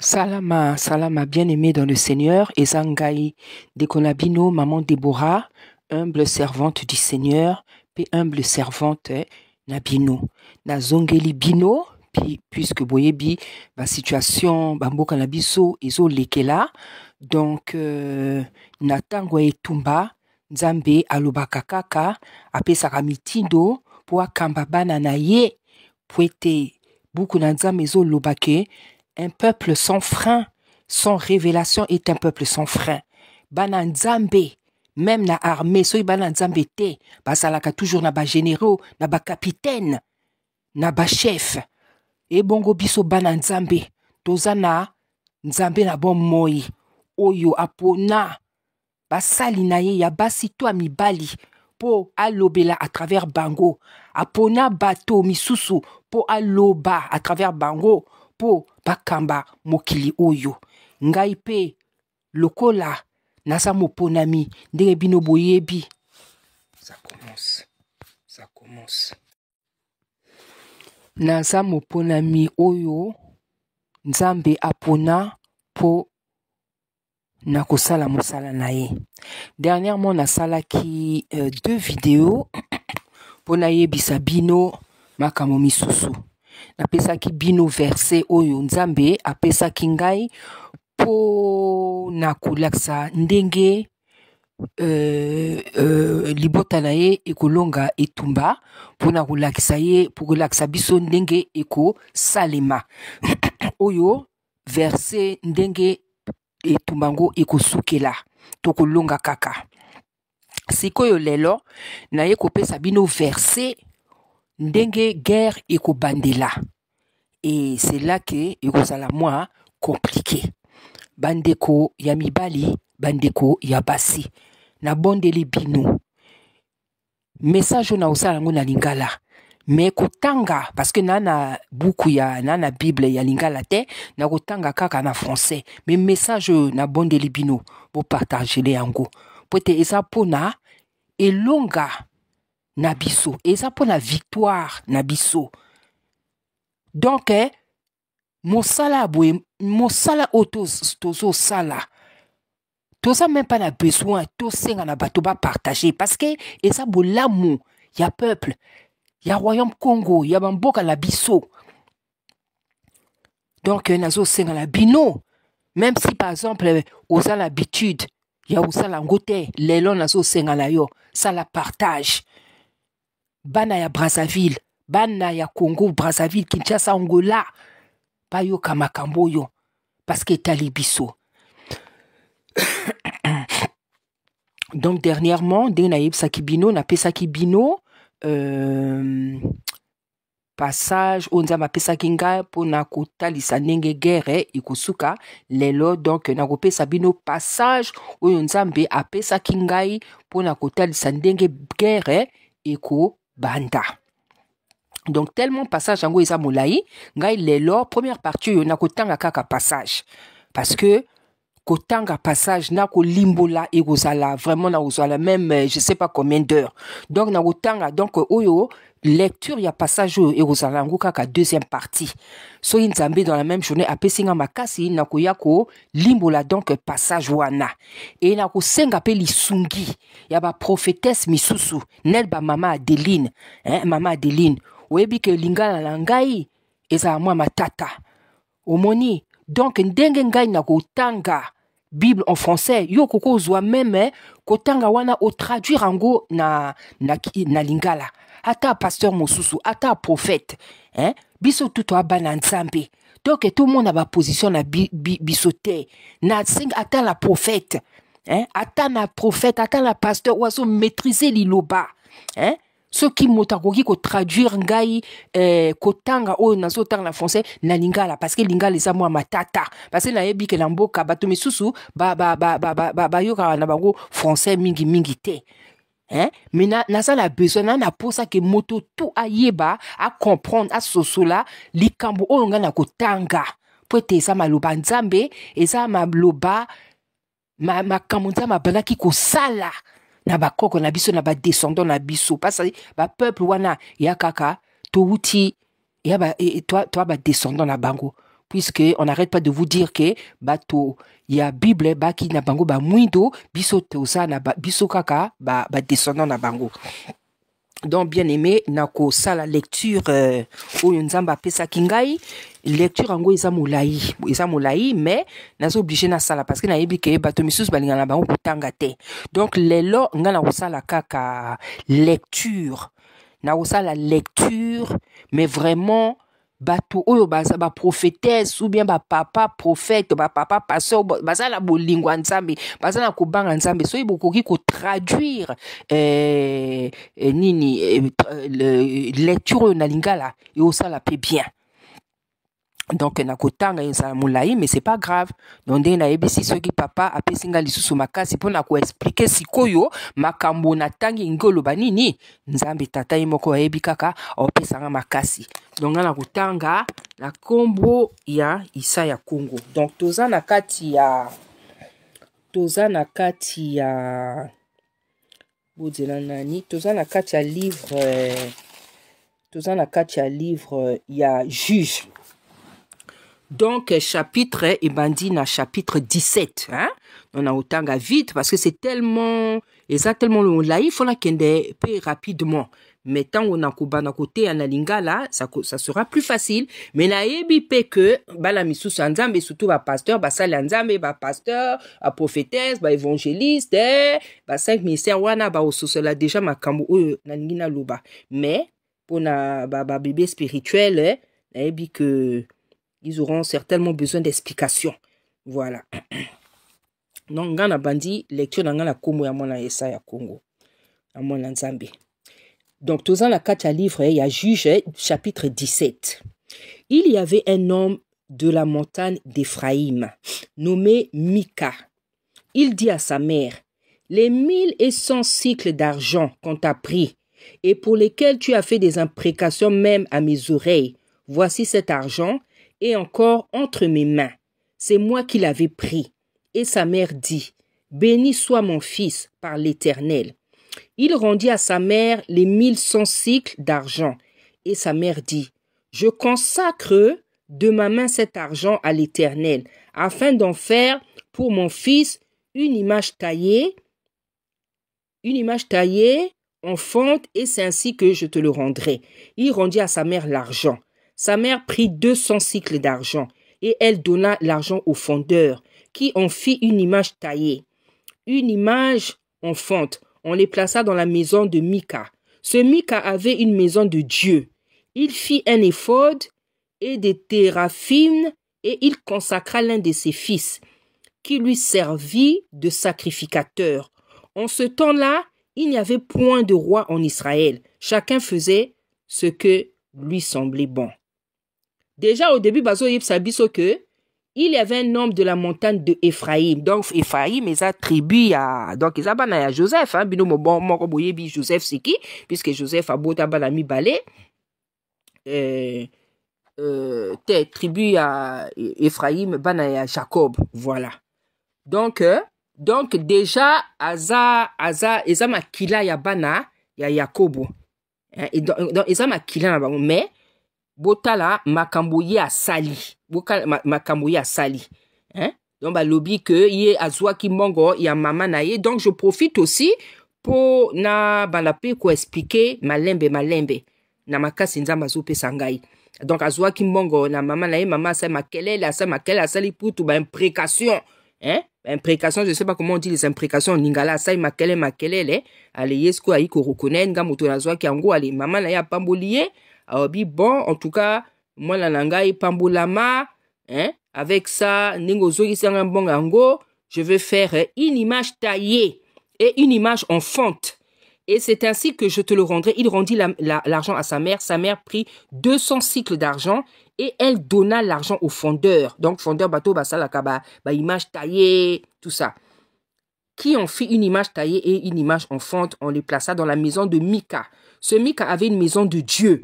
Salama, salama, bien-aimé dans le Seigneur, Ezangai, Dekonabino, maman Déborah, humble servante du Seigneur, puis humble servante Nabino. Nazongeli Bino, puis puisque boyebi, la situation, bamboka nabiso, ezo lekela, donc, natangwa etumba, nzambe alobaka kaka, apesaka mitindo, po akamba bana na ye, po ete, buku na nzambe ezo lobake, un peuple sans frein, sans révélation est un peuple sans frein. Bana nzambe, même na armée, soy bana nzambe te, basalaka toujours na ba généraux, na ba capitaine, na ba chef. E bongo biso bana nzambe, tozana nzambe na bon moi, oyo apona, basali na ye ya basi to a mibali, po alobela à travers bango, apona bato misusu, po aloba à travers bango, po bakamba mokili oyo. Ngai pe lokola nasa moponami ndenge bino boyebi. Ça commence. Nasa moponami oyo nzambe apona po nakosala mosala na ye. Dernièrement nasalaki 2 vidéos po nayebisa bino makambo misusu. Napesaki bino verset oyo nzambe apesaki ngai po nakolakisa ndenge libota na ye ekolonga etumba, po nakolakisa ye, po kolakisa biso ndenge ekosalema. Oyo verset ndenge etumbango ekosukela tokolonga kaka. Sikoyo lelo na ye kopesa bino verset ndenge guerre ekobandela. Et c'est là que ekozala moi compliqué. Bandeko ya mibali, bandeko ya basi. Na bondeli bino. Message na osala ngo na lingala. Mais kotanga, parce que nana buku ya nana Bible ya lingala te, na kotanga kaka na français. Mais message na bondeli bino, bo partager le yango. Pote eza pona elonga na biso, eza pona victoire na biso. Donc, mosala boye, mosala tozo sala. Toza même pas na besoin, to senga na bato ba partager. Parce que, eza bolamu, ya peuple, ya royaume Congo, ya bamboka na biso. Donc, nazo senga na bino. Même si, par exemple, oza l'habitude, ya oza langote, lelo nazo senga na yo, ça la partage. Bana ya Brazzaville, bana ya Congo, Brazzaville, Kinshasa, Angola, bayo kamakambo yo, parce que talibiso. Donc dernièrement, dès naïb sakibino, na pesakibino, passage, onza ma pesakinga, po na kotalisa nenge guerre, ikosuka, lelo, donc na kopesa bino passage, oyo nzambe a pesakingai, po na kotalisa nenge guerre, iko banda. Donc tellement passage yango eza molai, ngai lelo première partie yo na kotanga kaka passage. Parce que kotanga passage na ko limbola ekozala vraiment na kozala même je sais pas combien d'heures. Donc na kotanga donc oyo lecture ya passage oyo ekozala ngo kaka deuxième partie. So nzambe dans la même journée apesinga makasi na koya ko limbola donc passage wana. Et na ko senga pe lisungi ya ba prophétesse misusu, nel ba mama Adeline, mama Adeline. Oyebi ke lingala na ngai eza mwa matata. Omoni, donc ndenge ngai na kotanga Bible en français, yo koko zwa même kotanga wana o traduire ango na lingala. Ata pasteur mosusu, ata prophète, biso tuto abana nzambe. Donc tout le monde a ba position na biso te. Na sing ata la prophète, ata na prophète, ata la pasteur oiseau maîtriser liloba, ceux qui motakoki ko traduire ngai kotanga o nazo tanga na français na lingala parce que lingala eza mwa matata parce que na yebi ke na mboka bato misusu ba yoka na bango français mingi te. Mais na la besoin na posa ke moto tout ayeba a comprendre a sosola likambo o nga na kotanga po ete eza maloba nzambe eza maloba makambo nzambe abanaki kosala na bakoko na biso na ba descendant na biso parce ba peuple wana ya kaka to uti ya ba toi ba descendant na bango puisque on n'arrête pas de vous dire que bato ya Bible baki na bango ba mwindo biso toza na biso kaka ba descendant na bango. Donc bien aimé nako sala lecture oyo nzamba pesa kingai lecture ango eza molai mais nazo obligé na sala parce que na yebi ke bato misusu balinga na bango kutanga te. Donc lelo nga na sala kaka lecture na la lecture mais vraiment bato oyo baza ba prophétesse ou bien ba papa prophète ba papa pasteur baza la bolingwa nzambe baza na kobanga nzambe so ibokoki ko traduire lecture na lingala et au sala pe bien. Donc na kotanga yesa mulai mais c'est pas grave. Donc na ebisi soki papa apesinga lisusu makasi pona ko expliquer sikoyo makambo na tangi ngolo banini nzambe tata yimoko yebi kaka opesanga makasi. Donc na kotanga la kombo ya Isaya Congo. Donc toza na kati ya livre ya Juge. Donc, chapitre, et bandi na chapitre 17, hein? On a autant vite, parce que c'est tellement, exactement le là, il faut la kende peu rapidement. Mais tant on a na côté en lingala, ça sera plus facile. Mais na yebi pe que, la misu sanzambe, surtout ba pasteur, ba salanzambe, ba pasteur, ba prophétesse, ba évangéliste, ba 5 ministères wana, ba ososola déjà makambo, na lingina loba. Mais, pour na, ba bébé spirituel, na yebi que, ils auront certainement besoin d'explications. Voilà. Donc, ngana bandi, lecture dans la komo ya mona Isaya Congo. À mona nzambe. Donc, tous la 4 livre, il y a Juge, chapitre 17. Il y avait un homme de la montagne d'Éphraïm, nommé Mika. Il dit à sa mère, les 1100 cycles d'argent qu'on t'a pris, et pour lesquels tu as fait des imprécations même à mes oreilles, voici cet argent, et encore entre mes mains. C'est moi qui l'avais pris. Et sa mère dit, béni soit mon fils par l'Éternel. Il rendit à sa mère les 1100 cycles d'argent. Et sa mère dit, je consacre de ma main cet argent à l'Éternel, afin d'en faire pour mon fils une image taillée en fonte, et c'est ainsi que je te le rendrai. Il rendit à sa mère l'argent. Sa mère prit 200 cycles d'argent, et elle donna l'argent au fondeur, qui en fit une image taillée, une image en fonte. On les plaça dans la maison de Mika. Ce Mika avait une maison de Dieu. Il fit un éphod et des téraphim, et il consacra l'un de ses fils, qui lui servit de sacrificateur. En ce temps-là, il n'y avait point de roi en Israël. Chacun faisait ce que lui semblait bon. Déjà au début, il y avait un homme de la montagne de Éphraïm. Donc Éphraïm, ils ont tribu à donc ils ont Joseph, hein, bino bon moko boyebi Joseph c'est qui, puisque Joseph a bota balami balé. Tribu à Éphraïm, bana ya Jacob, voilà. Donc déjà aza makila ya bana ya Yakobo. Donc ils ont makila na bango, mais botala makamboye a sali. Makamboye a sali. Hein? Donc ba lobby que yé azwa ki mongo ya mama na ye. Donc je profite aussi pour na balape ko expliquer malembe na makasi nzamba zo pe sangai. Donc azwa ki mongo na mama na ye, mama sa makele sali pour tout ba imprécation. Hein? Imprécation, je sais pas comment on dit les imprécations en lingala, ça makele le. Allez yesko ayi ko reconnaître nga moto na zwa ki ango allez mama na ya pambolier. Bon, en tout cas, moi la langai pambolama, hein, avec ça, je vais faire une image taillée et une image en fonte. Et c'est ainsi que je te le rendrai. Il rendit l'argent à sa mère. Sa mère prit 200 cycles d'argent et elle donna l'argent au fondeur. Donc, fondeur, bateau, image taillée, tout ça. Qui en fit une image taillée et une image en fonte, on les plaça dans la maison de Mika. Ce Mika avait une maison de Dieu.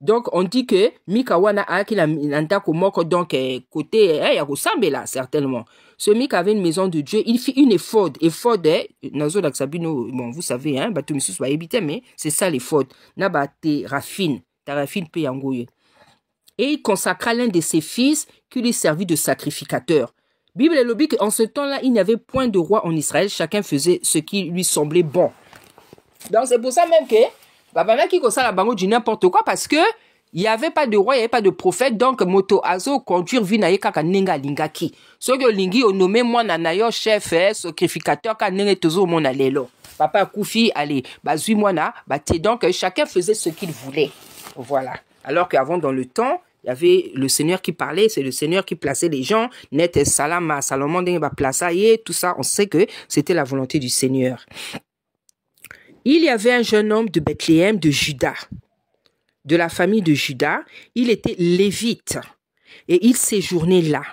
Donc, on dit que Mika wana a qui la moko donc côté ya kosambe là certainement. Ce Mika avait une maison de Dieu, il fit une éphod. Éphod nazo daksabino, bon vous savez hein, bato misus ba ebite mais c'est ça l'éphod. Na ba te rafine pe yangoye. et il consacra l'un de ses fils qui lui servit de sacrificateur. Bible est logique qu'en ce temps-là, il n'y avait point de roi en Israël, chacun faisait ce qui lui semblait bon. Donc c'est pour ça même que Babana qui consacre la bango du n'importe quoi parce que il n'y avait pas de roi, il n'y avait pas de prophète, donc moto azo conduire vinaye kaka nenga lingaki. Ce que lingi o nommé moi nanayo chef sacrificateur ka nenge tozo mona lelo. Papa Koufi allez bazui mona bate donc chacun faisait ce qu'il voulait. Voilà. Alors qu'avant dans le temps il y avait le Seigneur qui parlait, c'est le Seigneur qui plaçait les gens. Net Salama, Salomon va placer, tout ça, on sait que c'était la volonté du Seigneur. Il y avait un jeune homme de Bethléem, de Juda, de la famille de Juda. Il était lévite et il séjournait là.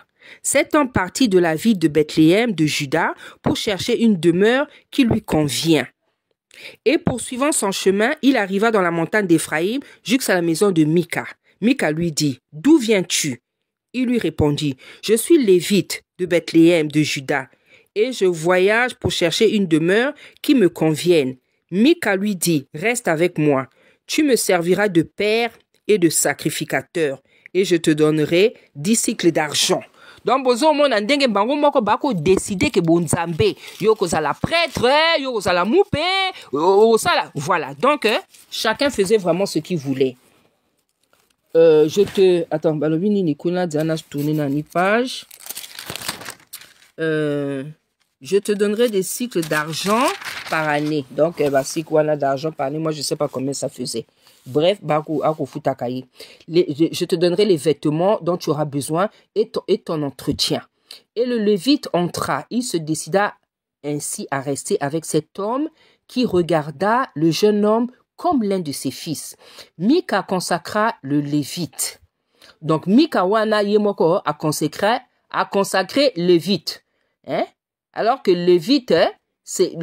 Cet homme partit de la ville de Bethléem, de Juda, pour chercher une demeure qui lui convient. Et poursuivant son chemin, il arriva dans la montagne d'Éphraïm, jusqu'à la maison de Mika. Mika lui dit, « D'où viens-tu » Il lui répondit, « Je suis lévite de Bethléem, de Juda, et je voyage pour chercher une demeure qui me convienne. » Mika lui dit, « Reste avec moi, tu me serviras de père et de sacrificateur, et je te donnerai 10 cycles d'argent. » Donc, bozo mon andenge bango moko bako décider que bon nzambe yo kozala prêtre, yo kozala moupe, sala. Voilà. Donc, chacun faisait vraiment ce qu'il voulait. Attends, balobini Nicolas Diana tourner dans une page. Je te donnerai des cycles d'argent par année. Donc, cycle d'argent par année, moi je sais pas combien ça faisait. Bref, je te donnerai les vêtements dont tu auras besoin et ton entretien. Et le Lévite entra. Il se décida ainsi à rester avec cet homme qui regarda le jeune homme comme l'un de ses fils. Mika consacra le Lévite. Donc, Mika wana yemoko a consacré Lévite. Hein? Alors que Lévite, c'est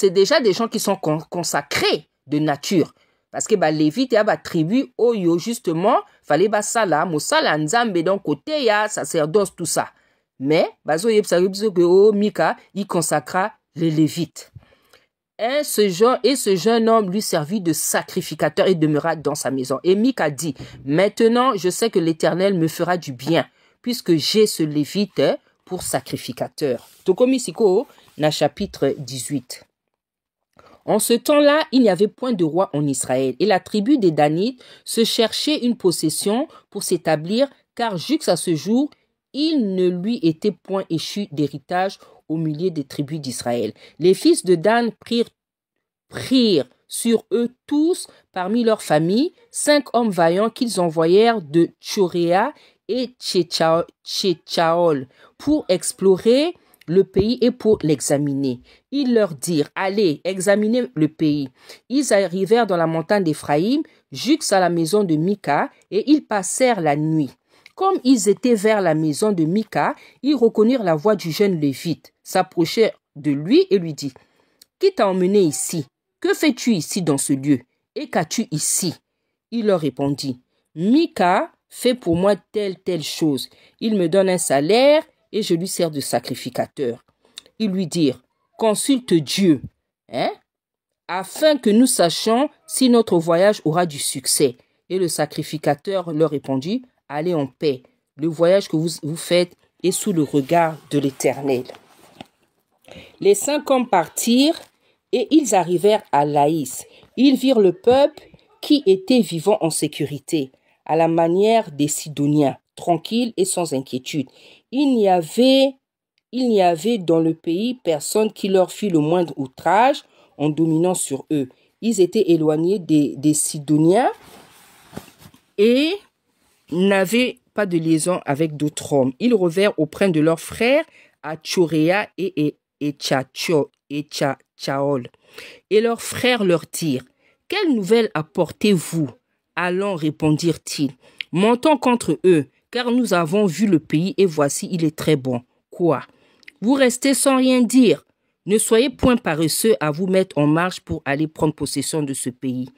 déjà des gens qui sont consacrés de nature. Parce que Lévite y a tribu oyo justement fallait sala mosala nzambe donc côté ya sacerdoce tout ça. Mais bazo que Mika il consacra les Lévites. Et ce jeune homme lui servit de sacrificateur et demeura dans sa maison. Et Mika dit, maintenant je sais que l'Éternel me fera du bien puisque j'ai ce Lévite pour sacrificateur. Tokomisiko na chapitre 18. En ce temps-là, il n'y avait point de roi en Israël, et la tribu des Danites se cherchait une possession pour s'établir, car jusqu'à ce jour, il ne lui était point échu d'héritage au milieu des tribus d'Israël. Les fils de Dan prirent sur eux tous, parmi leurs familles, 5 hommes vaillants qu'ils envoyèrent de Tchoréa et Tchétchaol pour explorer le pays et pour l'examiner. Ils leur dirent, allez, examinez le pays. Ils arrivèrent dans la montagne d'Éphraïm, jusqu'à la maison de Mika, et ils passèrent la nuit. Comme ils étaient vers la maison de Mika, ils reconnurent la voix du jeune Lévite, s'approchèrent de lui et lui dit, qui t'a emmené ici? Que fais-tu ici dans ce lieu? Et qu'as-tu ici? Il leur répondit, Mika fait pour moi telle chose. Il me donne un salaire et je lui sers de sacrificateur. Ils lui dirent, consulte Dieu, afin que nous sachions si notre voyage aura du succès. Et le sacrificateur leur répondit, allez en paix. Le voyage que vous faites est sous le regard de l'Éternel. Les 5 hommes partirent et ils arrivèrent à Laïs. Ils virent le peuple qui était vivant en sécurité, à la manière des Sidoniens, tranquilles et sans inquiétude. Il n'y avait dans le pays personne qui leur fit le moindre outrage en dominant sur eux. Ils étaient éloignés des Sidoniens et n'avaient pas de liaison avec d'autres hommes. Ils revinrent auprès de leurs frères à Tchoréa et Tchétchaol. Et leurs frères leur dirent, « Quelle nouvelle apportez-vous » Allons, répondirent-ils, « montons contre eux, car nous avons vu le pays et voici, il est très bon. » Quoi? Vous restez sans rien dire. Ne soyez point paresseux à vous mettre en marche pour aller prendre possession de ce pays.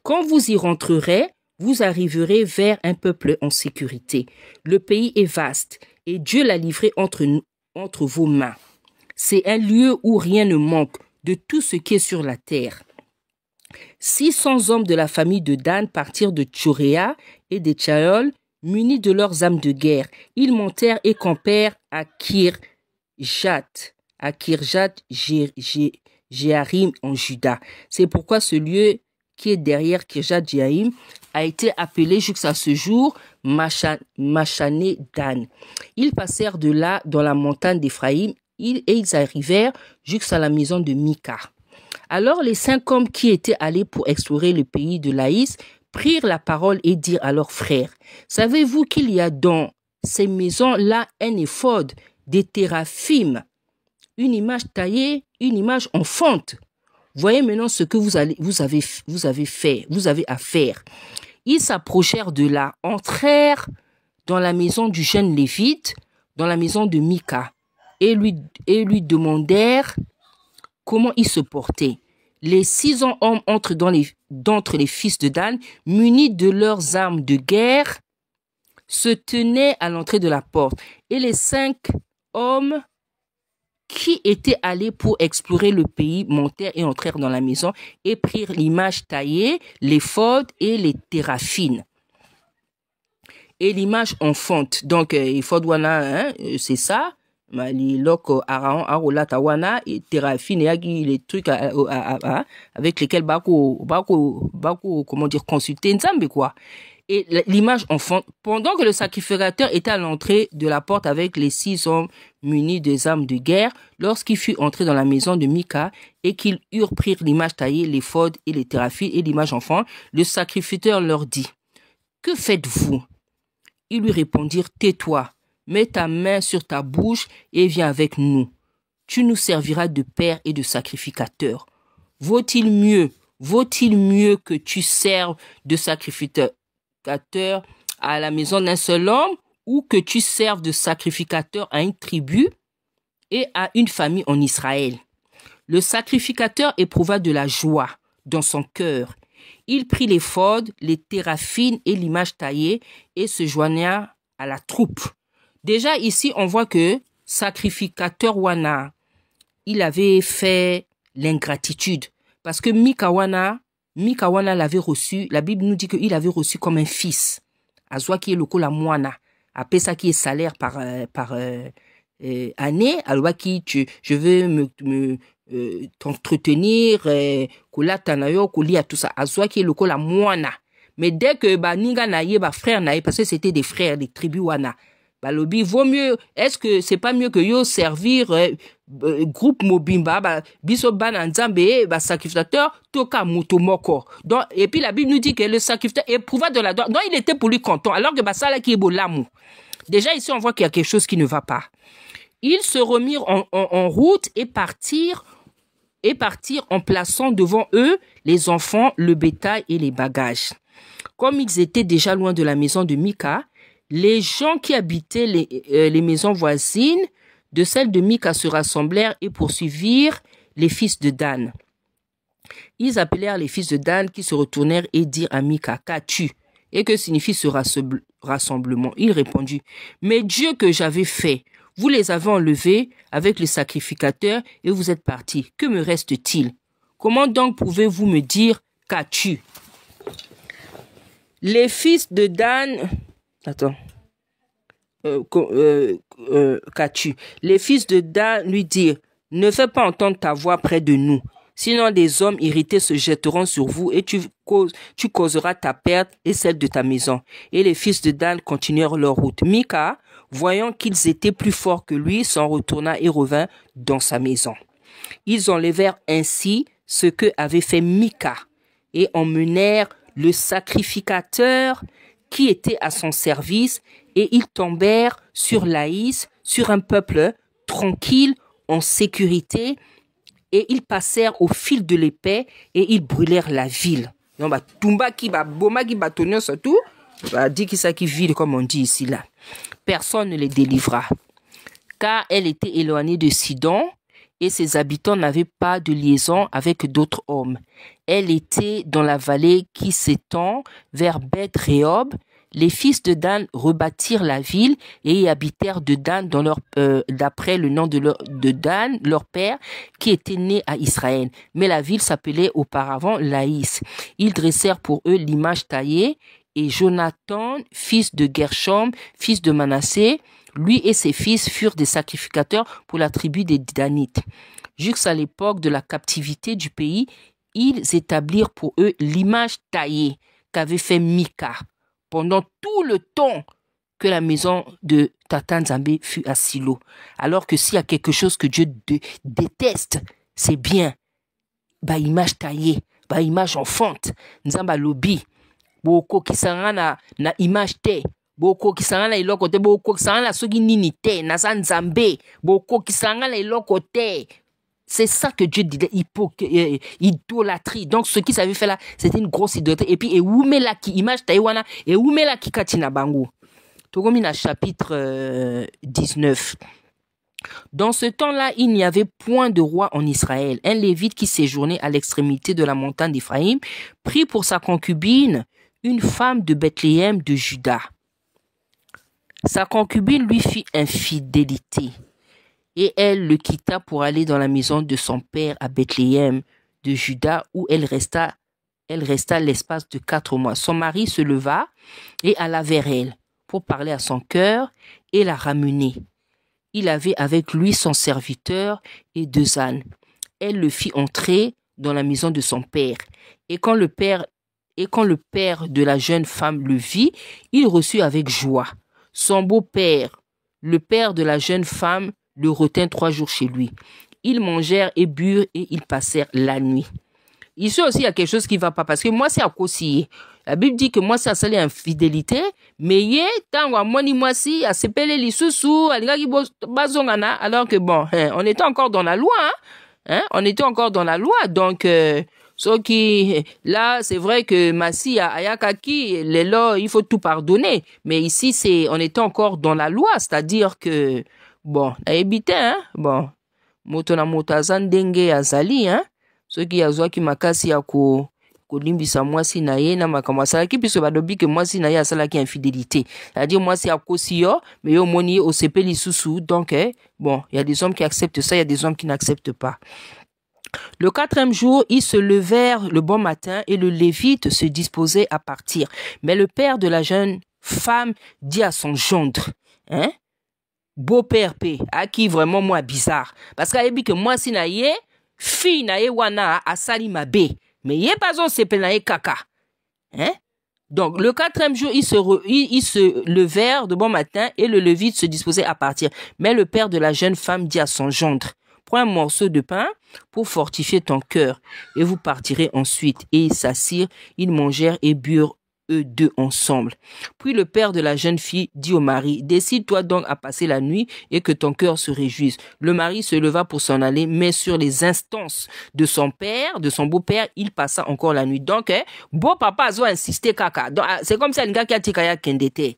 Quand vous y rentrerez, vous arriverez vers un peuple en sécurité. Le pays est vaste et Dieu l'a livré entre vos mains. C'est un lieu où rien ne manque de tout ce qui est sur la terre. 600 hommes de la famille de Dan partirent de Tchoréa et de Tchaol, munis de leurs armes de guerre. Ils montèrent et campèrent à Kirjat-Jearim en Juda. C'est pourquoi ce lieu qui est derrière Kirjat-Jearim a été appelé jusqu'à ce jour Machané Dan. Ils passèrent de là dans la montagne d'Éphraïm et ils arrivèrent jusqu'à la maison de Mika. Alors les 5 hommes qui étaient allés pour explorer le pays de Laïs prirent la parole et dirent à leurs frères, « Savez-vous qu'il y a dans ces maisons-là un éphod, des téraphim, une image taillée, une image en fonte? Voyez maintenant ce que vous avez à faire. » Ils s'approchèrent de là, entrèrent dans la maison du jeune Lévite, dans la maison de Mika, et lui demandèrent comment il se portait. Les 600 hommes entrent d'entre les fils de Dan, munis de leurs armes de guerre, se tenaient à l'entrée de la porte. Et les 5 hommes qui étaient allés pour explorer le pays montèrent et entrèrent dans la maison et prirent l'image taillée, l'éphod et les téraphines. Et l'image en fonte. Donc, éphod wana, hein, c'est ça. Les locaux Aaron, Arola, Tawana, et téraphine, et les trucs avec lesquels comment dire, consulter Nzambe, quoi. Et l'image enfant, pendant que le sacrificateur était à l'entrée de la porte avec les 6 hommes munis des armes de guerre, lorsqu'il fut entré dans la maison de Mika et qu'ils eurent pris l'image taillée, l'éphod et les téraphines et l'image enfant, le sacrificateur leur dit, « Que faites-vous » Ils lui répondirent, « Tais-toi, mets ta main sur ta bouche et viens avec nous. Tu nous serviras de père et de sacrificateur. Vaut-il mieux que tu serves de sacrificateur à la maison d'un seul homme ou que tu serves de sacrificateur à une tribu et à une famille en Israël? » Le sacrificateur éprouva de la joie dans son cœur. Il prit l'éphod, les téraphines et l'image taillée et se joigna à la troupe. Déjà ici, on voit que sacrificateur wana, il avait fait l'ingratitude parce que Mika wana l'avait reçu, la Bible nous dit qu'il avait reçu comme un fils. Azwa qui est le la moana, après ça qui est salaire par année, alors qui je veux t'entretenir, kola tanayo, kolia tout ça. Azwa qui est le la moana. Mais dès que ninga naye frère naye, parce que c'était des frères des tribus wana. Balobi vaut mieux, est-ce que c'est pas mieux que yo servir groupe mobimba biso bana nzambe sacrificateur toka mutomoko. Donc et puis la Bible nous dit que le sacrificateur éprouva de la douleur. Donc il était pour lui content alors que basala qui est bolamu. Déjà ici on voit qu'il y a quelque chose qui ne va pas. Ils se remirent en route et partirent en plaçant devant eux les enfants, le bétail et les bagages. Comme ils étaient déjà loin de la maison de Mika, les gens qui habitaient les maisons voisines de celles de Mika se rassemblèrent et poursuivirent les fils de Dan. Ils appelèrent les fils de Dan qui se retournèrent et dirent à Mika, « Qu'as-tu » et que signifie ce rassemblement? Il répondit, « Mes dieux que j'avais faits, vous les avez enlevés avec les sacrificateurs et vous êtes partis. Que me reste-t-il? Comment donc pouvez-vous me dire, qu'as-tu » Les fils de Dan... Attends. Qu'as-tu? Les fils de Dan lui dirent, « Ne fais pas entendre ta voix près de nous, sinon des hommes irrités se jetteront sur vous et tu causeras ta perte et celle de ta maison. » Et les fils de Dan continuèrent leur route. Mika, voyant qu'ils étaient plus forts que lui, s'en retourna et revint dans sa maison. Ils enlevèrent ainsi ce que avait fait Mika et emmenèrent le sacrificateur qui était à son service, et ils tombèrent sur Laïs, sur un peuple tranquille, en sécurité, et ils passèrent au fil de l'épée, et ils brûlèrent la ville. Donc, Tumba qui va boma qui va tonner surtout, dit qui ça qui ville comme on dit ici là. Personne ne les délivra, car elle était éloignée de Sidon, et ses habitants n'avaient pas de liaison avec d'autres hommes. Elle était dans la vallée qui s'étend vers Beth-Rehob. Les fils de Dan rebâtirent la ville et y habitèrent de Dan d'après le nom de Dan, leur père, qui était né à Israël. Mais la ville s'appelait auparavant Laïs. Ils dressèrent pour eux l'image taillée et Jonathan, fils de Gershom, fils de Manassé, lui et ses fils furent des sacrificateurs pour la tribu des Danites. Jusqu'à l'époque de la captivité du pays, ils établirent pour eux l'image taillée qu'avait fait Mika pendant tout le temps que la maison de Tata Nzambe fut à Silo. Alors que s'il y a quelque chose que Dieu déteste, c'est bien image taillée, image enfante. Nzamba lobi, boko kisanga na image te, boko kisanga na iloko te, boko kisanga na soki nini te, na sa Nzambe, boko kisanga na iloko te. C'est ça que Dieu dit, idolâtrie. Donc, ce qu'ils avaient fait là, c'était une grosse idolâtrie. Et puis, et oumela ki image taïwana, et oumela ki katina bango. Togomina chapitre 19. Dans ce temps-là, il n'y avait point de roi en Israël. Un lévite qui séjournait à l'extrémité de la montagne d'Éphraïm prit pour sa concubine une femme de Bethléem de Juda. Sa concubine lui fit infidélité. Et elle le quitta pour aller dans la maison de son père à Bethléem de Juda, où elle resta l'espace de 4 mois. Son mari se leva et alla vers elle pour parler à son cœur et la ramener. Il avait avec lui son serviteur et 2 ânes. Elle le fit entrer dans la maison de son père. Et quand le père de la jeune femme le vit, il reçut avec joie. Son beau-père, le père de la jeune femme, le retint 3 jours chez lui. Ils mangèrent et burent et ils passèrent la nuit. Ici aussi, il y a quelque chose qui ne va pas parce que moi, c'est à cause. La Bible dit que moi, c'est à saler infidélité, mais yé, tant à moi ni moi si, à s'épeler les sous-sous, alors que bon, on était encore dans la loi, on était encore dans la loi, donc, ce qui, là, c'est vrai que Massi, Ayakaki, les lois, il faut tout pardonner, mais ici, on était encore dans la loi, c'est-à-dire que, bon, habité, bon, motona motazan dengue azali, ceux qui azwa ki makasi ya ko limbisa mwasi na ye na makamasa ki piso badobi que mwasi na ye asala ki infidélité. C'est-à-dire mwasi a kosi yo, mais yo moni au sepeli sous donc bon, il y a des hommes qui acceptent ça, il y a des hommes qui n'acceptent pas. Le 4e jour, ils se levèrent le bon matin et le lévite se disposait à partir. Mais le père de la jeune femme dit à son gendre, beau-père P, à qui vraiment moi bizarre. Parce qu'elle dit que moi si na ye, fille na ye wana asali mabe. Mais ye pas on sepe na ye kaka. Donc le 4e jour, ils se levèrent de bon matin et le lévite se disposait à partir. Mais le père de la jeune femme dit à son gendre, prends un morceau de pain pour fortifier ton cœur et vous partirez ensuite. Et ils s'assirent, ils mangèrent et burent eux 2 ensemble. Puis le père de la jeune fille dit au mari, décide-toi donc à passer la nuit et que ton cœur se réjouisse. Le mari se leva pour s'en aller, mais sur les instances de son père, de son beau-père, il passa encore la nuit. Donc, beau papa a insisté kaka. C'est comme ça, nga qui a tikaya kendete.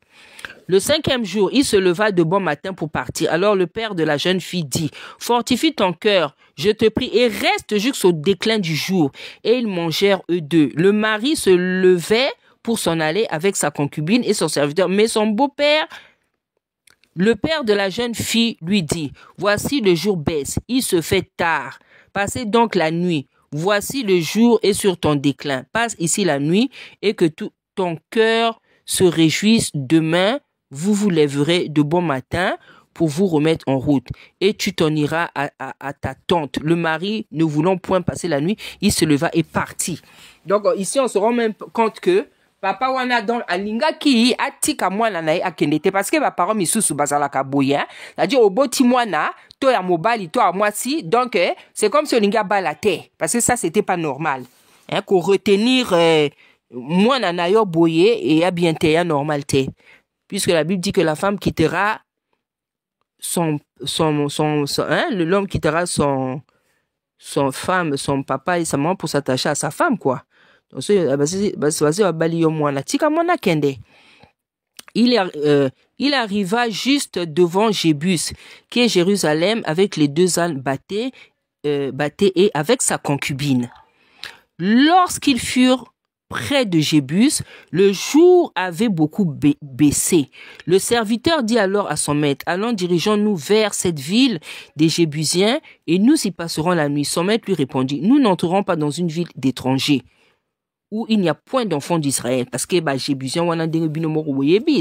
Le 5e jour, il se leva de bon matin pour partir. Alors le père de la jeune fille dit, fortifie ton cœur, je te prie, et reste jusqu'au déclin du jour. Et ils mangèrent eux 2. Le mari se levait pour s'en aller avec sa concubine et son serviteur. Mais son beau-père, le père de la jeune fille, lui dit, voici le jour baisse, il se fait tard. Passez donc la nuit. Voici le jour est sur ton déclin. Passe ici la nuit et que tout ton cœur se réjouisse. Demain, vous vous lèverez de bon matin pour vous remettre en route. Et tu t'en iras à ta tante. Le mari, ne voulant point passer la nuit, il se leva et partit. Donc ici, on se rend même compte que papa wana donc alinga ki atika mwana na ye akendete parce que ba parents misusu bazala ka boya, c'est-à-dire oboti mwana to ya mobali to ya mwasi, donc c'est comme si olinga bala te parce que ça c'était pas normal, qu'on retenir mwana na yo boye et ya bien te ya normal te, puisque la Bible dit que la femme quittera l'homme quittera son femme, son papa et sa maman pour s'attacher à sa femme, quoi. Il arriva juste devant Jébus, qui est Jérusalem, avec les 2 ânes battés et avec sa concubine. Lorsqu'ils furent près de Jébus, le jour avait beaucoup baissé. Le serviteur dit alors à son maître, allons, dirigeons-nous vers cette ville des Jébusiens et nous y passerons la nuit. Son maître lui répondit, nous n'entrerons pas dans une ville d'étrangers où il n'y a point d'enfants d'Israël. Parce que Jébusiens,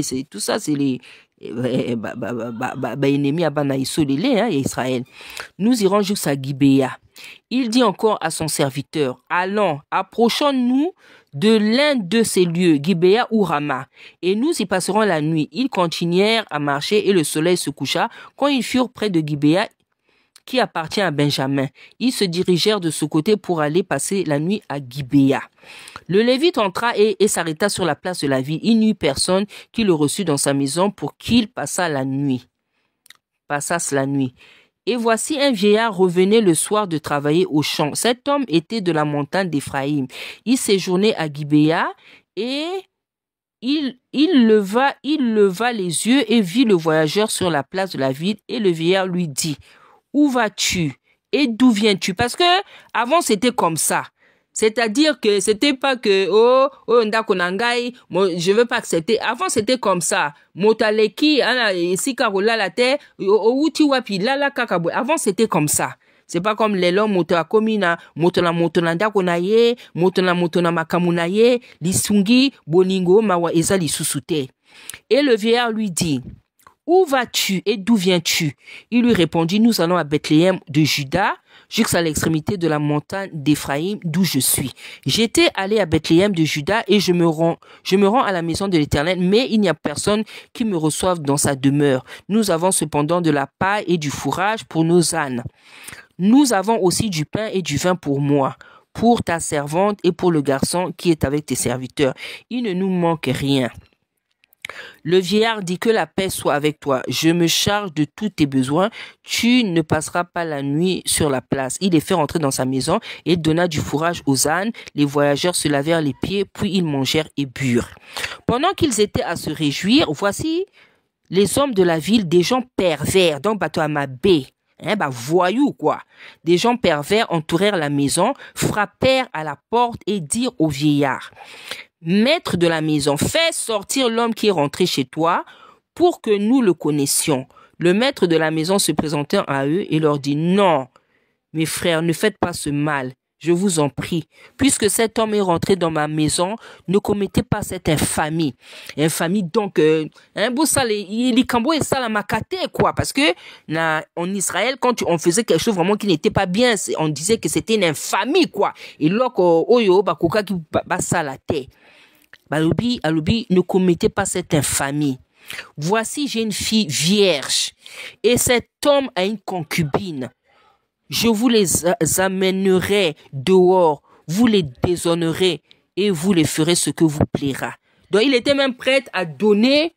c'est tout ça, c'est les ennemis à Israël. Nous irons jusqu'à Gibéa. Il dit encore à son serviteur, allons, approchons-nous de l'un de ces lieux, Gibéa ou Rama, et nous y passerons la nuit. Ils continuèrent à marcher et le soleil se coucha. Quand ils furent près de Gibéa, qui appartient à Benjamin, ils se dirigèrent de ce côté pour aller passer la nuit à Gibéa. Le Lévite entra et s'arrêta sur la place de la ville. Il n'y eut personne qui le reçut dans sa maison pour qu'il passasse la nuit. Et voici un vieillard revenait le soir de travailler au champ. Cet homme était de la montagne d'Éphraïm. Il séjournait à Gibéa et il leva les yeux et vit le voyageur sur la place de la ville. Et le vieillard lui dit, où vas-tu et d'où viens-tu? Parce que avant c'était comme ça. C'est-à-dire que c'était pas que je veux pas accepter. Avant c'était comme ça. Motaleki ici karola la terre outi wapi la kakabo. Avant c'était comme ça. C'est pas comme les lois moto akomina motona ndako na ye, motona makamu na ye, lisungi boningo mawa eza lisusute. Et le vieillard lui dit, où vas-tu et d'où viens-tu? Il lui répondit, nous allons à Bethléem de Juda, jusqu'à l'extrémité de la montagne d'Éphraïm, d'où je suis. J'étais allé à Bethléem de Juda et je me rends à la maison de l'Éternel, mais il n'y a personne qui me reçoive dans sa demeure. Nous avons cependant de la paille et du fourrage pour nos ânes. Nous avons aussi du pain et du vin pour moi, pour ta servante et pour le garçon qui est avec tes serviteurs. Il ne nous manque rien. Le vieillard dit, que la paix soit avec toi. Je me charge de tous tes besoins. Tu ne passeras pas la nuit sur la place. Il les fait rentrer dans sa maison et donna du fourrage aux ânes. Les voyageurs se lavèrent les pieds, puis ils mangèrent et burent. Pendant qu'ils étaient à se réjouir, voici les hommes de la ville, des gens pervers, donc bateau à ma baie. Voyous, quoi. Des gens pervers entourèrent la maison, frappèrent à la porte et dirent au vieillard, maître de la maison, fais sortir l'homme qui est rentré chez toi pour que nous le connaissions. Le maître de la maison se présentait à eux et leur dit, non, mes frères, ne faites pas ce mal. Je vous en prie, puisque cet homme est rentré dans ma maison, ne commettez pas cette infamie. Infamie, donc, quoi, parce que en Israël, quand on faisait quelque chose vraiment qui n'était pas bien, on disait que c'était une infamie, quoi. Et là, ne commettez pas cette infamie. Voici, j'ai une fille vierge, et cet homme a une concubine. Je vous les amènerai dehors, vous les déshonorerez et vous les ferez ce que vous plaira. Donc, il était même prêt à donner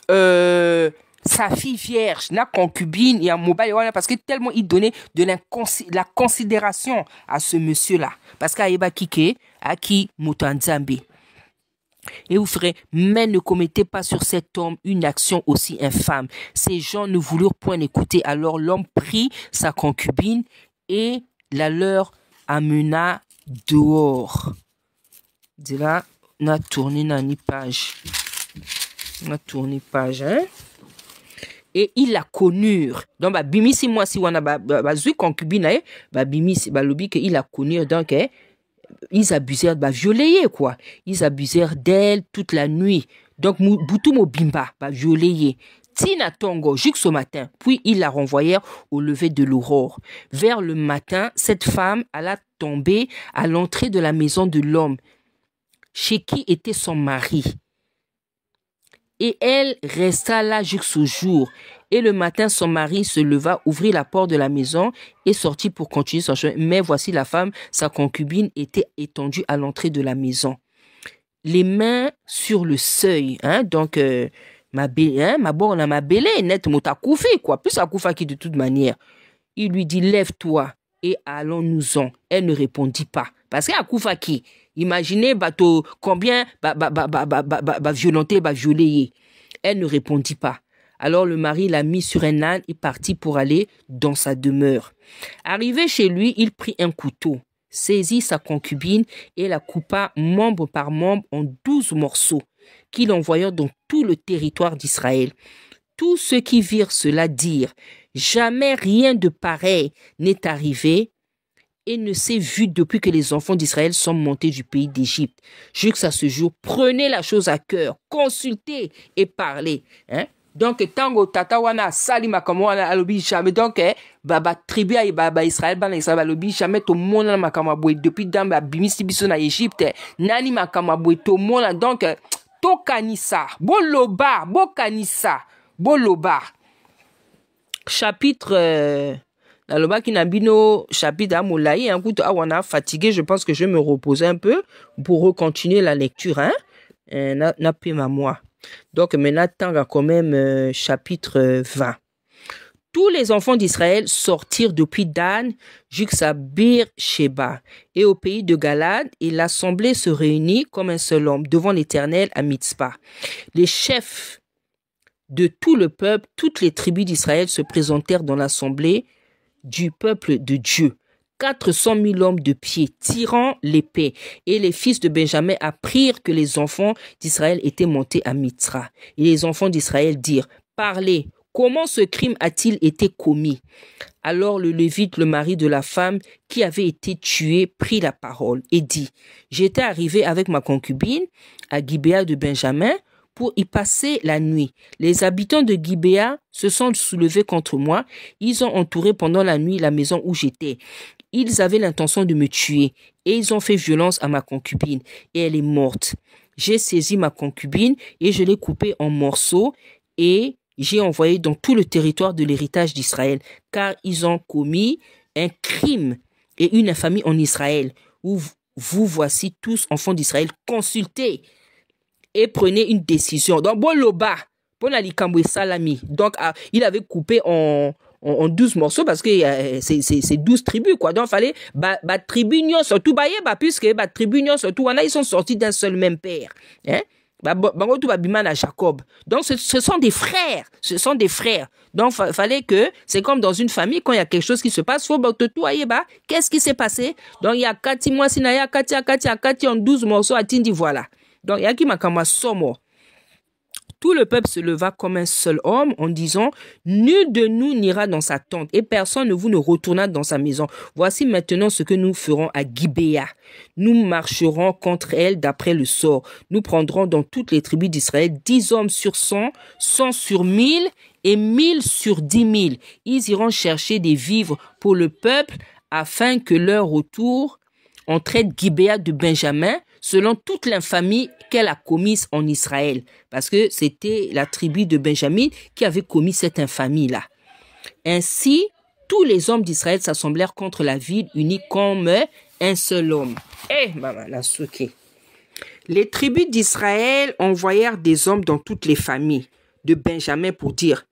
sa fille vierge, la concubine, et à mobile, parce que tellement il donnait de la considération à ce monsieur-là. Parce qu'Aïba Kike, Aki Mutanzambi. Et vous ferez, mais ne commettez pas sur cet homme une action aussi infâme. Ces gens ne voulurent point écouter. Alors l'homme prit sa concubine et la leur amena dehors. De là, on a tourné dans une page. On a tourné page, hein. Et ils la connurent. Donc, bimisi moi si on a zui concubine, bimisi lobi que ils la connurent donc. Ils abusèrent, violer, quoi. Ils abusèrent d'elle toute la nuit. Donc, Boutou Mobimba, violer. Tina Tongo, jusqu'au matin. Puis, ils la renvoyèrent au lever de l'aurore. Vers le matin, cette femme alla tomber à l'entrée de la maison de l'homme, chez qui était son mari. Et elle resta là jusqu'au jour. Et le matin, son mari se leva, ouvrit la porte de la maison et sortit pour continuer son chemin. Mais voici la femme, sa concubine, était étendue à l'entrée de la maison. Les mains sur le seuil. Donc, ma borne, ma belle, net, mota koufi, quoi. Plus à koufa qui de toute manière. Il lui dit, lève-toi et allons-nous-en. Elle ne répondit pas. Parce qu'à koufa qui, imaginez, combien, violenter, violer. Elle ne répondit pas. Alors le mari l'a mis sur un âne et partit pour aller dans sa demeure. Arrivé chez lui, il prit un couteau, saisit sa concubine et la coupa membre par membre en 12 morceaux, qu'il envoya dans tout le territoire d'Israël. Tous ceux qui virent cela dirent, jamais rien de pareil n'est arrivé et ne s'est vu depuis que les enfants d'Israël sont montés du pays d'Égypte. Jusqu'à ce jour, prenez la chose à cœur, consultez et parlez. Hein? Donc, tango tata wana sali makamo wana alobi jamais. Donc, tribu Israël, Israël alobi jamais to mona makama boy depuis dans bimisi biso na Égypte. Nani makama boy to mona. Donc, to kanisa, boloba, bo kanisa, boloba. Chapitre Naloba Kinabino, chapitre Amoulaï, un coup de awana fatigué, je pense que je vais me reposer un peu pour continuer la lecture, hein. N'a pas ma moi. Donc maintenant, tanga quand même chapitre 20. Tous les enfants d'Israël sortirent depuis Dan jusqu'à Bir-Sheba et au pays de Galad, et l'assemblée se réunit comme un seul homme devant l'Éternel à Mitzpah. Les chefs de tout le peuple, toutes les tribus d'Israël se présentèrent dans l'assemblée du peuple de Dieu. 400 000 hommes de pied tirant l'épée, et les fils de Benjamin apprirent que les enfants d'Israël étaient montés à Mitra. Et les enfants d'Israël dirent, parlez, comment ce crime a-t-il été commis? Alors le Lévite, le mari de la femme qui avait été tuée, prit la parole et dit, j'étais arrivé avec ma concubine à Gibéa de Benjamin pour y passer la nuit. Les habitants de Gibéa se sont soulevés contre moi. Ils ont entouré pendant la nuit la maison où j'étais. Ils avaient l'intention de me tuer et ils ont fait violence à ma concubine et elle est morte. J'ai saisi ma concubine et je l'ai coupée en morceaux et j'ai envoyé dans tout le territoire de l'héritage d'Israël, car ils ont commis un crime et une infamie en Israël. Où vous voici tous, enfants d'Israël, consultez et prenez une décision. Donc, bon, loba, bon, salami. Donc, il avait coupé en 12 morceaux parce que c'est 12 tribus, quoi. Donc, il fallait, tribu, surtout, puisque, tribu, surtout, ils sont sortis d'un seul même père. Hein? Jacob. Donc, ce sont des frères. Ce sont des frères. Donc, fallait que, c'est comme dans une famille, quand il y a quelque chose qui se passe, faut qu'est-ce qui s'est passé? Donc, il y a Kati, moi, Sinaya, Kati, en 12 morceaux, à Tindi, voilà. Donc, il y a qui m'a comme somo. Tout le peuple se leva comme un seul homme en disant, nul de nous n'ira dans sa tente et personne de vous ne retourna dans sa maison. Voici maintenant ce que nous ferons à Gibéa. Nous marcherons contre elle d'après le sort. Nous prendrons dans toutes les tribus d'Israël 10 hommes sur 100, 100 sur 1000 et 1000 sur 10 000. Ils iront chercher des vivres pour le peuple afin que leur retour en traite Gibéa de Benjamin selon toute l'infamie qu'elle a commise en Israël. Parce que c'était la tribu de Benjamin qui avait commis cette infamie-là. Ainsi, tous les hommes d'Israël s'assemblèrent contre la ville unie comme un seul homme. Les tribus d'Israël envoyèrent des hommes dans toutes les familles de Benjamin pour dire,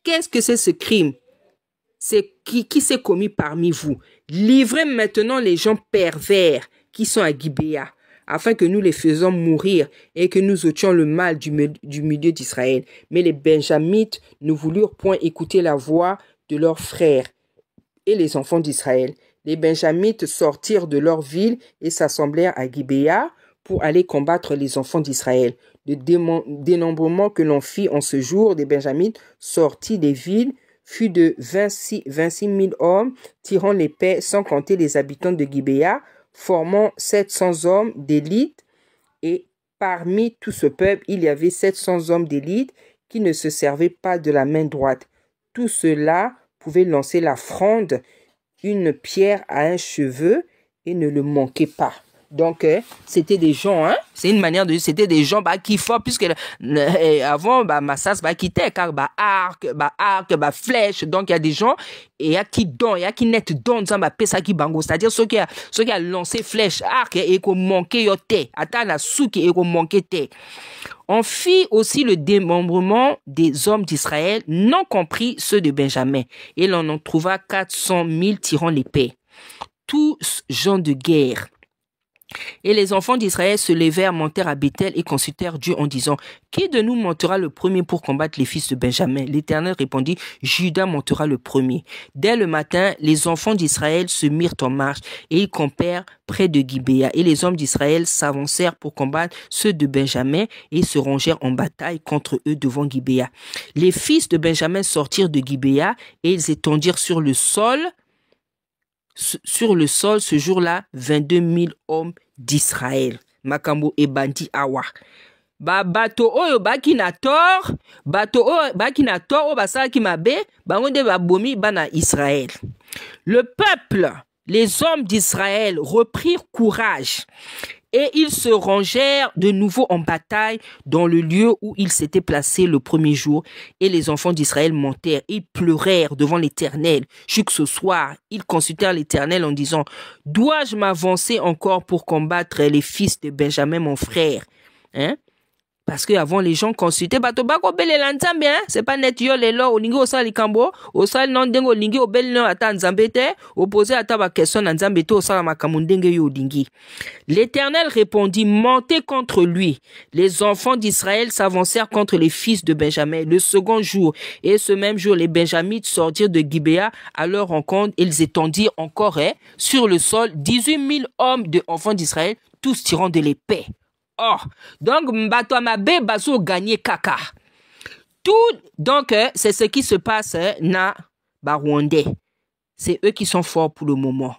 qu'est-ce que c'est ce crime? C'est qui s'est commis parmi vous? Livrez maintenant les gens pervers qui sont à Gibéa, afin que nous les faisons mourir et que nous ôtions le mal du milieu d'Israël. Mais les Benjamites ne voulurent point écouter la voix de leurs frères et les enfants d'Israël. Les Benjamites sortirent de leur ville et s'assemblèrent à Gibéa pour aller combattre les enfants d'Israël. Le dénombrement que l'on fit en ce jour des Benjamites sortis des villes fut de 26 000 hommes tirant l'épée, sans compter les habitants de Gibéa, formant 700 hommes d'élite. Et parmi tout ce peuple, il y avait 700 hommes d'élite qui ne se servaient pas de la main droite. Tout cela pouvait lancer la fronde, une pierre à un cheveu, et ne le manquait pas. Donc, c'était des gens, hein, c'est une manière de dire, c'était des gens qui font, puisque avant, Massas quittait, car arc, flèche, donc il y a des gens, et il y a qui donnent, il y a qui net donnent, c'est-à-dire ceux qui a lancé flèche, arc, et qu'on manquait yo té, attends la souki, et qu'on manquait té. On fit aussi le démembrement des hommes d'Israël, non compris ceux de Benjamin, et l'on en trouva 400 000 tirant l'épée. Tous gens de guerre, Et les enfants d'Israël se levèrent, montèrent à Bethel et consultèrent Dieu en disant, qui de nous montera le premier pour combattre les fils de Benjamin? L'Éternel répondit, Judas montera le premier. Dès le matin, les enfants d'Israël se mirent en marche et ils campèrent près de Gibéa. Et les hommes d'Israël s'avancèrent pour combattre ceux de Benjamin et se rangèrent en bataille contre eux devant Gibéa. Les fils de Benjamin sortirent de Gibéa et ils étendirent sur le sol ce jour-là 22 000 hommes d'Israël. Makambo et bandi awa. Bato oyo baki na tor, o basala ki mabe, bangonde babomi bana Israël. Le peuple, les hommes d'Israël reprirent courage et ils se rangèrent de nouveau en bataille dans le lieu où ils s'étaient placés le premier jour. Et les enfants d'Israël montèrent, ils pleurèrent devant l'Éternel. Jusqu'au soir, ils consultèrent l'Éternel en disant, dois-je m'avancer encore pour combattre les fils de Benjamin, mon frère? Parce que avant les gens consultaient, c'est pas net yo lelo olingi osali kambo, osali non dengo olingi obeli non ata nzambe te, opposé ata ba question na nzambe te osala makambo ndenge yo olingi. L'Éternel répondit, montez contre lui. Les enfants d'Israël s'avancèrent contre les fils de Benjamin le second jour, et ce même jour les Benjamites sortirent de Gibéa à leur rencontre, ils étendirent encore sur le sol 18 000 hommes de enfants d'Israël, tous tirant de l'épée. Oh, donc mbato mabe baso gagné kaka. Tout donc c'est ce qui se passe na Rwandais. C'est eux qui sont forts pour le moment.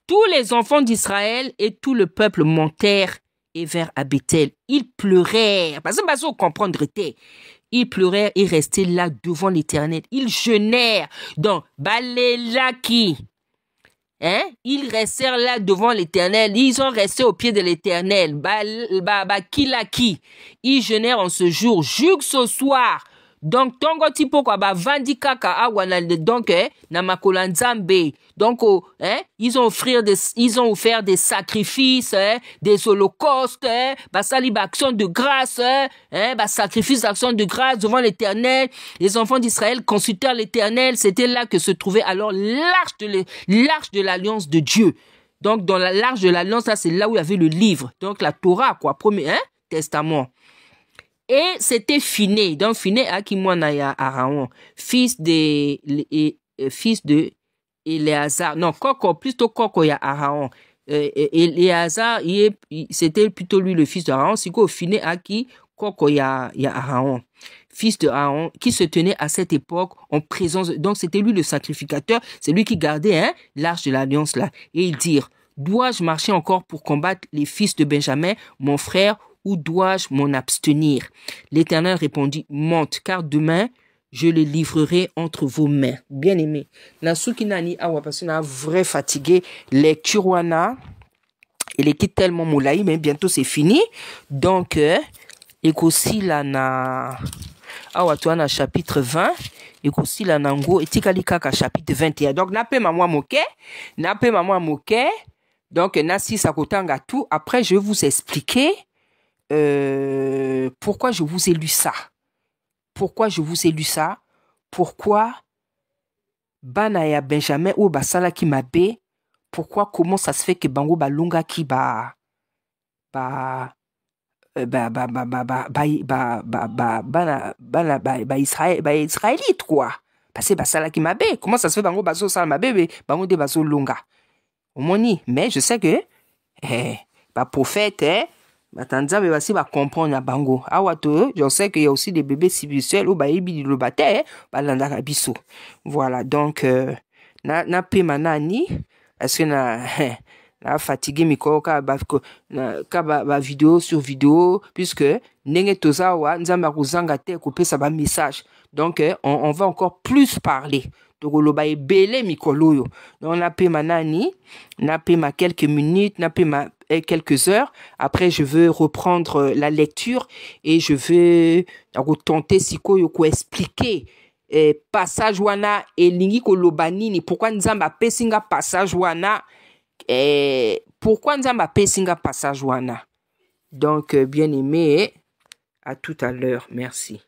Tous les enfants d'Israël et tout le peuple montèrent et vers à Bethel. Ils pleurèrent parce que baso comprendre. Ils pleurèrent et restaient là devant l'Éternel. Ils jeûnèrent. Donc balelaki. Ils restèrent là devant l'Éternel. Ils ont resté au pied de l'Éternel. Kilaki. Ils jeûnèrent en ce jour jusqu'au soir. Donc, tongo tipo kwa ba vandi kaka awana donc na makola nzambe. Donc ils ont offert des sacrifices, des holocaustes, basali ba action de grâce, ba sacrifice d'action de grâce devant l'Éternel. Les enfants d'Israël consultèrent l'Éternel, c'était là que se trouvait alors l'arche de l'alliance de Dieu. Donc dans l'arche de l'alliance, là c'est là où il y avait le livre. Donc la Torah quoi, premier testament. Et c'était Finé, donc Finé Akimwanaya Aaron, fils de Éléazar, non, plutôt Koko ya Aaron. Éléazar, c'était plutôt lui le fils d'Aaron, c'est quoi Finé Aki Koko ya Aaron, fils de Aaron, qui se tenait à cette époque en présence, donc c'était lui le sacrificateur, c'est lui qui gardait l'arche de l'alliance là. Et ils dirent, dois-je marcher encore pour combattre les fils de Benjamin, mon frère, ou dois-je m'en abstenir? L'Éternel répondit, monte, car demain, je les livrerai entre vos mains. Bien aimé. Nasuki nani awa parce qu'on a vrai fatigué. Lecture wana. Il est tellement moulaï, mais bientôt c'est fini. Donc, et aussi là na awa toi na chapitre 20. Et aussi là nango et tikalikaka chapitre 21. Donc, nape maman moke. Donc, nasi sakotanga tout. Après, je vais vous expliquer pourquoi je vous ai lu ça. Pourquoi Banaya Benjamin ou Basala ki mabe. Pourquoi, comment ça se fait que Bango Balunga ki Israélite quoi. Parce que Basala ki mabe. Comment ça se fait Bango Baso Sala mabe Bango de Baso Lunga. Omoni. Mais je sais que prophète Matanza aussi va comprendre bango. Awato, je sais qu'il y a aussi des bébés spirituels ou baïbi le bataille, balanda biso. Voilà, donc na pe manani est-ce que na fatigué miko ka ba vidéo sur vidéo puisque nenge tozawa nzamba kuzanga te couper ça ba message. Donc on va encore plus parler. Donc le ba belé mikoloyo. Donc na pe manani, na pe ma quelques minutes, na pe ma quelques heures. Après, je veux reprendre la lecture et je vais tenter siko yoko expliquer passage wana et lingi kolobanini. Pourquoi nzamba pesinga passage wana? Pourquoi nzamba pesinga passage wana? Donc, bien aimé, à tout à l'heure. Merci.